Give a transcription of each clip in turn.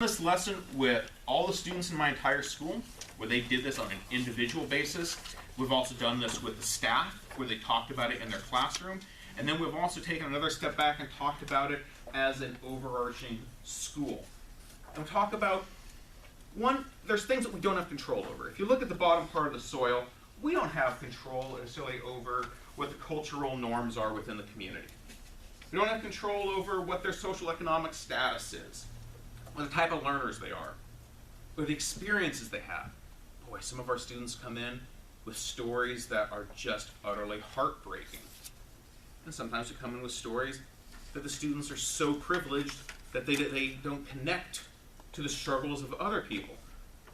This lesson with all the students in my entire school, where they did this on an individual basis. We've also done this with the staff, where they talked about it in their classroom. And then we've also taken another step back and talked about it as an overarching school. And we talk about, one, there's things that we don't have control over. If you look at the bottom part of the soil, we don't have control necessarily over what the cultural norms are within the community. We don't have control over what their social economic status is, what the type of learners they are, or the experiences they have. Boy, some of our students come in with stories that are just utterly heartbreaking. And sometimes we come in with stories that the students are so privileged that they don't connect to the struggles of other people.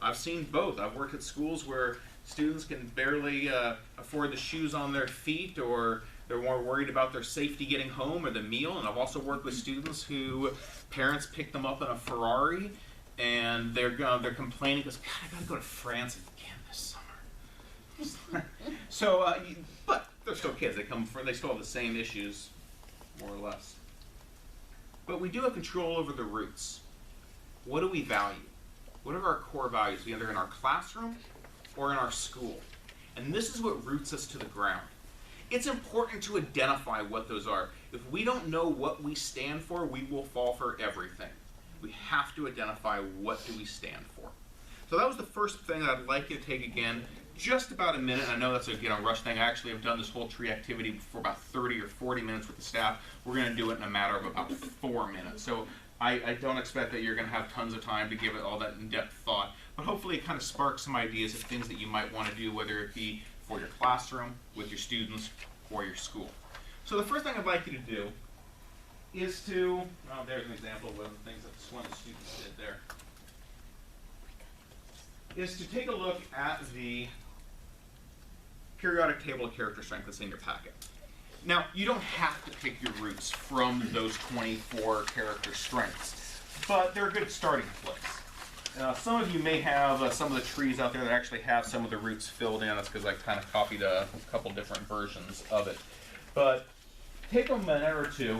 I've seen both. I've worked at schools where students can barely afford the shoes on their feet, or they're more worried about their safety getting home or the meal. And I've also worked with students who parents pick them up in a Ferrari and they're complaining because, God, I gotta go to France again this summer. So, but they're still kids. They still have the same issues, more or less. But we do have control over the roots. What do we value? What are our core values, either in our classroom or in our school? And this is what roots us to the ground. It's important to identify what those are. If we don't know what we stand for, we will fall for everything. We have to identify what do we stand for. So that was the first thing that I'd like you to take again, just about a minute. I know that's a rush thing. I actually have done this whole tree activity for about 30 or 40 minutes with the staff. We're going to do it in a matter of about 4 minutes. So I don't expect that you're going to have tons of time to give it all that in-depth thought, but hopefully it kind of sparks some ideas of things that you might want to do, whether it be for your classroom, with your students, or your school. So the first thing I'd like you to do is to, well, there's an example of one of the things that one of the students did there, is to take a look at the periodic table of character strength that's in your packet. Now, you don't have to pick your roots from those 24 character strengths, but they're a good starting place. Some of you may have some of the trees out there that actually have some of the roots filled in. That's because I kind of copied a couple different versions of it. But take a minute or two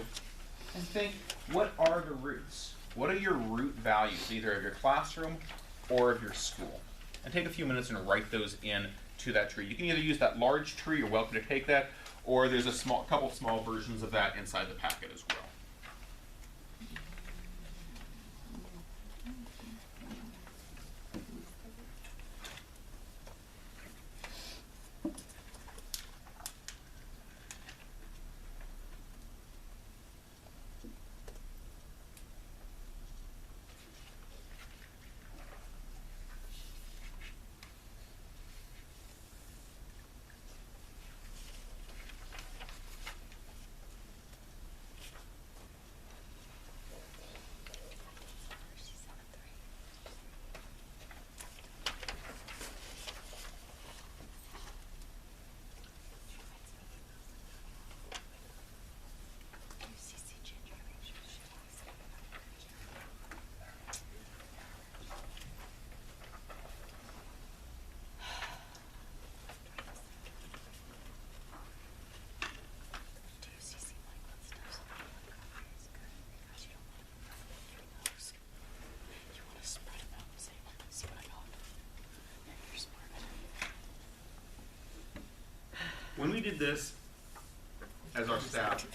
and think, what are the roots? What are your root values, either of your classroom or of your school? And take a few minutes and write those in to that tree. You can either use that large tree, you're welcome to take that, or there's a couple small versions of that inside the packet as well. When we did this as our staff,